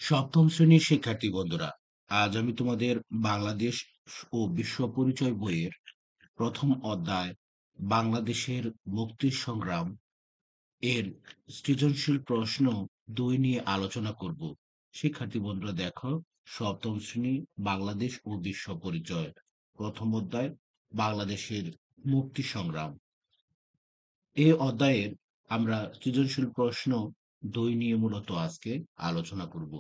সপ্তম শ্রেণীর শিক্ষার্থী বন্ধুরা, আজ আমি তোমাদের বাংলাদেশ ও বিশ্ব পরিচয় বইয়ের প্রথম অধ্যায় বাংলাদেশের মুক্তির সংগ্রাম এর সৃজনশীল প্রশ্ন ২ নিয়ে আলোচনা করব। শিক্ষার্থী বন্ধুরা দেখো, সপ্তম শ্রেণী বাংলাদেশ ও বিশ্ব পরিচয় প্রথম অধ্যায় বাংলাদেশের মুক্তি সংগ্রাম। এই অধ্যায়ের আমরা সৃজনশীল প্রশ্ন ২ নিয়ে মূলত আজকে আলোচনা করব।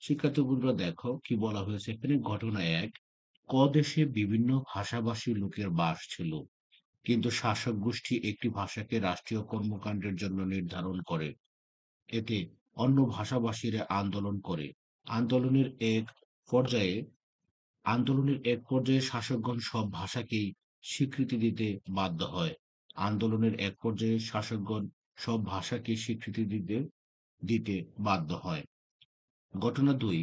শিক্ষার্থী বন্ধুরা দেখো কি বলা হয়েছে এখানে। ঘটনা ১, ক দেশে বিভিন্ন ভাষাভাষী লোকের বাস ছিল, কিন্তু শাসক গোষ্ঠী একটি ভাষাকে রাষ্ট্রীয় কর্মকাণ্ডের জন্য নির্ধারণ করে। এতে অন্য ভাষাভাষীরা আন্দোলন করে। আন্দোলনের এক পর্যায়ে শাসকগণ সব ভাষাকেই স্বীকৃতি দিতে বাধ্য হয়। দিতে বাধ্য হয়। ঘটনা ২,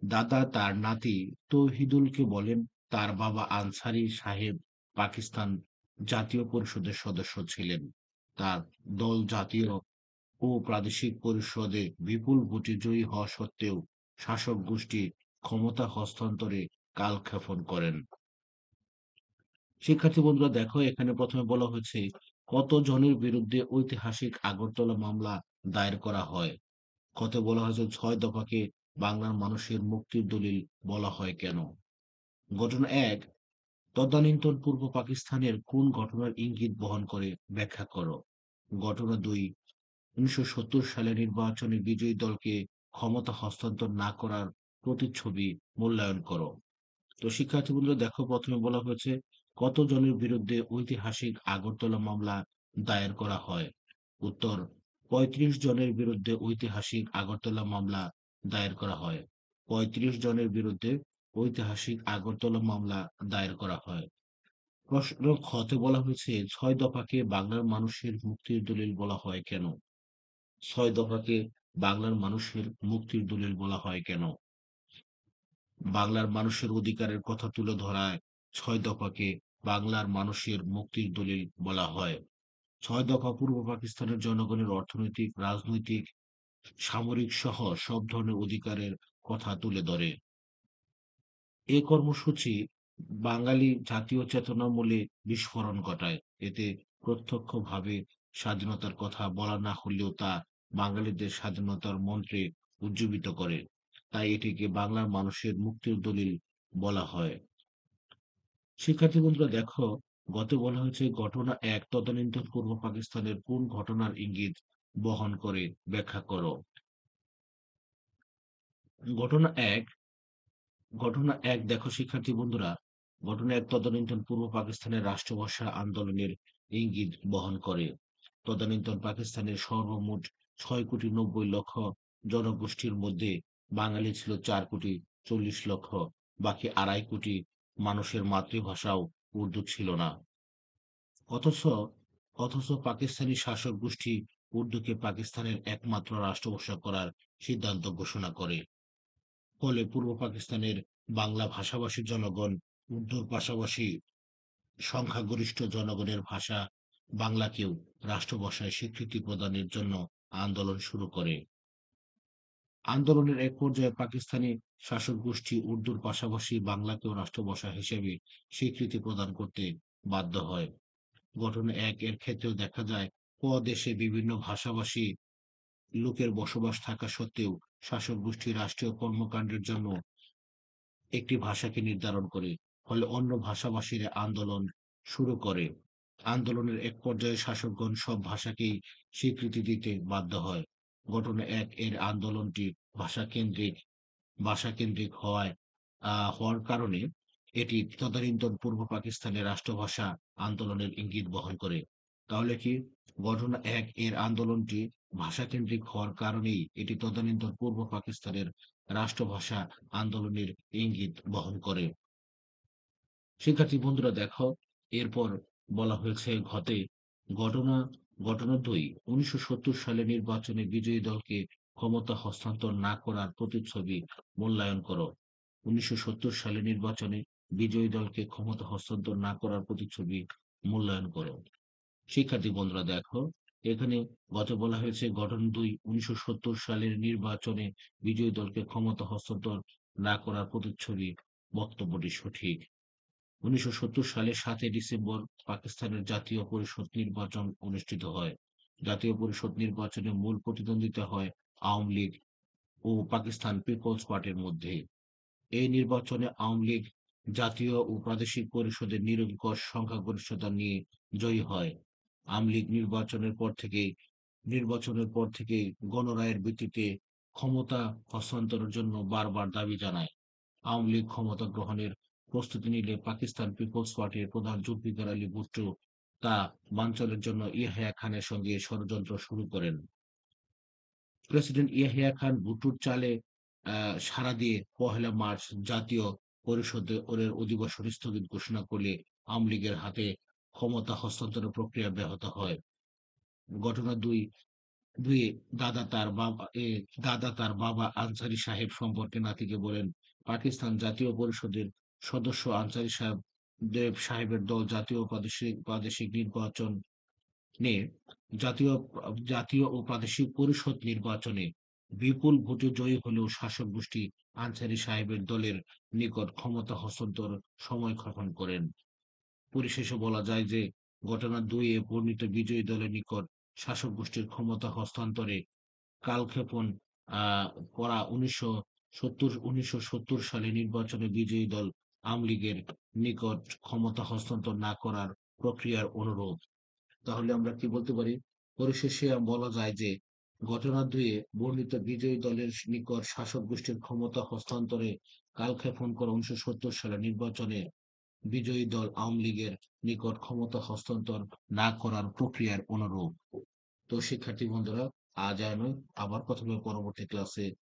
দাদা তার নাতি তৌহিদুলকে বলেন তার বাবা আনসারী সাহেব পাকিস্তান জাতীয় পরিষদের সদস্য ছিলেন। তার দল জাতীয় ও প্রাদেশিক পরিষদে বিপুল ভোটে জয়ী হওয়া সত্ত্বেও শাসক গোষ্ঠী ক্ষমতা হস্তান্তরে কালক্ষেপণ করেন। শিক্ষার্থী বন্ধুরা দেখো, এখানে প্রথমে বলা হয়েছে কত জনের বিরুদ্ধে ঐতিহাসিক আগরতলা মামলা দায়ের করা হয়। কত বলা হয়েছে ৬ দফাকে বাংলার মানুষের মুক্তির দলিল বলা হয় কেন? ঘটনা ১, তদানীন্তন পূর্ব পাকিস্তানের কোন ঘটনার ইঙ্গিত বহন করে ব্যাখ্যা করো। ঘটনা ২, ১৯৭০ সালে নির্বাচনে বিজয়ী দলকে ক্ষমতা হস্তান্তর না করার প্রতিচ্ছবি মূল্যায়ন করো। তো শিক্ষার্থী বন্ধুরা দেখো, প্রথমে বলা হয়েছে কত জনের বিরুদ্ধে ঐতিহাসিক আগরতলা মামলা দায়ের করা হয়। উত্তর, ৩৫ জনের বিরুদ্ধে ঐতিহাসিক আগরতলা মামলা দায়ের করা হয়। ৩৫ জনের বিরুদ্ধে ঐতিহাসিক আগরতলা মামলা দায়ের করা হয়। প্রশ্ন খতে বলা হয়েছে ৬ দফাকে বাংলার মানুষের মুক্তির দলিল বলা হয় কেন? ৬ দফাকে বাংলার মানুষের মুক্তির দলিল বলা হয় কেন? বাংলার মানুষের অধিকারের কথা তুলে ধরায় ৬ দফাকে বাংলার মানুষের মুক্তির দলিল বলা হয়। ৬ দফা পূর্ব পাকিস্তানের জনগণের অর্থনৈতিক, রাজনৈতিক, সামরিক সহ সব ধরনের অধিকারের কথা তুলে ধরে। এ কর্মসূচি বাঙালি জাতীয় চেতনামূলে বিস্ফোরণ ঘটায়। এতে প্রত্যক্ষভাবে স্বাধীনতার কথা বলা না হলেও তা বাঙালিদের স্বাধীনতার মন্ত্রে উজ্জীবিত করে। তাই এটিকে বাংলার মানুষের মুক্তির দলিল বলা হয়। শিক্ষার্থী বন্ধুরা দেখো, গত বলা হয়েছে ঘটনা ১, তদানীন্তন পূর্ব পাকিস্তানের কোন ঘটনার ইঙ্গিত বহন করে ব্যাখ্যা করো। ঘটনা ১ ঘটনা ১ দেখো শিক্ষার্থী বন্ধুরা, ঘটনা ১ তদানীন্তন পূর্ব পাকিস্তানের রাষ্ট্রভাষা আন্দোলনের ইঙ্গিত বহন করে। তদানীন্তন পাকিস্তানের সর্বমোট ৬,৯০,০০,০০০ জনগোষ্ঠীর মধ্যে বাঙালি ছিল ৪,৪০,০০,০০০। বাকি ২.৫ কোটি মানুষের মাতৃভাষাও উর্দু ছিল না। অথচ অথচ পাকিস্তানি শাসক গোষ্ঠী উর্দুকে পাকিস্তানের একমাত্র রাষ্ট্রভাষা করার সিদ্ধান্ত ঘোষণা করে। ফলে পূর্ব পাকিস্তানের বাংলা ভাষাভাষী জনগণ উর্দুর পাশাপাশি সংখ্যাগরিষ্ঠ জনগণের ভাষা বাংলাকেও রাষ্ট্রভাষায় স্বীকৃতি প্রদানের জন্য আন্দোলন শুরু করে। আন্দোলনের এক পর্যায়ে পাকিস্তানি শাসক গোষ্ঠী উর্দুর পাশাপাশি বাংলাকেও রাষ্ট্রভাষা হিসেবে স্বীকৃতি প্রদান করতে বাধ্য হয়। ঘটনা ১ এর ক্ষেত্রেও দেখা যায়, দেশে বিভিন্ন ভাষাভাষী লোকের বসবাস থাকা সত্ত্বেও শাসক গোষ্ঠী রাষ্ট্রীয় কর্মকাণ্ডের জন্য একটি ভাষাকে নির্ধারণ করে। ফলে অন্য ভাষাভাষীরা আন্দোলন শুরু করে। আন্দোলনের এক পর্যায়ে শাসকগণ সব ভাষাকেই স্বীকৃতি দিতে বাধ্য হয়। ঘটনা ১ এর আন্দোলনটি ভাষাকেন্দ্রিক ভাষাকেন্দ্রিক হওয়ার কারণে এটি তদানীন্তন পূর্ব পাকিস্তানের রাষ্ট্রভাষা আন্দোলনের ইঙ্গিত বহন করে। তাহলে কি ঘটনা ১ এর আন্দোলনটি ভাষাকেন্দ্রিক হওয়ার কারণেই এটি তদানীন্তন পূর্ব পাকিস্তানের রাষ্ট্রভাষা আন্দোলনের ইঙ্গিত বহন করে। শিক্ষার্থী বন্ধুরা দেখো, এরপর বলা হয়েছে ঘটনা ঘটনা ২, ১৯৭০ সালে নির্বাচনে বিজয়ী দলকে ক্ষমতা হস্তান্তর না করার প্রতিচ্ছবি মূল্যায়ন করো। ১৯৭০ সালে নির্বাচনে বিজয়ী দলকে ক্ষমতা হস্তান্তর না করার প্রতিচ্ছবি মূল্যায়ন করো। শিক্ষার্থী বন্ধুরা দেখো, এখানে বলা হয়েছে গঠন ২ ১৯৭০ সালের নির্বাচনে বিজয়ী দলকে ক্ষমতা হস্তান্তর না করার প্রতিচ্ছবি। বক্তব্যটি সঠিক। ১৯৭০ সালের ৭ই ডিসেম্বর পাকিস্তানের জাতীয় পরিষদ নির্বাচন অনুষ্ঠিত হয়। জাতীয় পরিষদ নির্বাচনে মূল প্রতিদ্বন্দ্বিতা হয় আওয়ামী লীগ ও পাকিস্তান পিপলস পার্টির মধ্যে। এই নির্বাচনে আওয়ামী লীগ জাতীয় ও প্রাদেশিক পরিষদের নিরঙ্কুশ সংখ্যাগরিষ্ঠতা নিয়ে জয়ী হয়। আওয়ামী লীগ নির্বাচনের পর থেকেই গণরায়ের ভিত্তিতে ক্ষমতা হস্তান্তরের জন্য বারবার দাবি জানায়। আওয়ামী লীগ ক্ষমতা গ্রহণের প্রস্তুতি নিলে পাকিস্তান পিপলস পার্টির প্রধান জুলফিকার আলী ভুট্টো তা বানচালের জন্য ইয়াহিয়া খানের সঙ্গে ষড়যন্ত্র শুরু করেন। প্রেসিডেন্ট ইয়াহিয়া খান ভুট্টোর চালে সাড়া দিয়ে পহেলা মার্চ জাতীয় পরিষদে ওদের অধিবেশন স্থগিত ঘোষণা করলে আওয়ামী লীগের হাতে ক্ষমতা হস্তান্তরের প্রক্রিয়া ব্যাহত হয়। ঘটনা ২ দুয়ে দাদা তার বাবা আনসারী সাহেব সম্পর্কে নাতিকে বলেন, পাকিস্তান জাতীয় পরিষদের সদস্য আনসারী সাহেবের দল জাতীয় ও প্রাদেশিক নির্বাচনে জাতীয় জাতীয় ও প্রাদেশিক পরিষদ নির্বাচনে বিপুল ভোটে জয়ী হলেও শাসক গোষ্ঠী আনসারী সাহেবের দলের নিকট ক্ষমতা হস্তান্তর সময়ক্ষেপণ করেন। পরিশেষে বলা যায় যে ঘটনা ২ এ বর্ণিত বিজয়ী দলের নিকট শাসক গোষ্ঠীর ক্ষমতা হস্তান্তরে কালক্ষেপণ করা ১৯৭০ সালে নির্বাচনে বিজয়ী দল আওয়ামী লীগের নিকট ক্ষমতা হস্তান্তর না করার প্রক্রিয়ার অনুরূপ। তাহলে আমরা কি বলতে পারি? পরিশেষে বলা যায় যে ঘটনা ২ এ বর্ণিত বিজয়ী দলের নিকট শাসক গোষ্ঠীর ক্ষমতা হস্তান্তরে কালক্ষেপণ করা ১৯৭০ সালের নির্বাচনে বিজয়ী দল আওয়ামী লীগের নিকট ক্ষমতা হস্তান্তর না করার প্রক্রিয়ার অনুরূপ। তো শিক্ষার্থী বন্ধুরা, আজ আর নয়, আবার কথা হবে পরবর্তী ক্লাসে।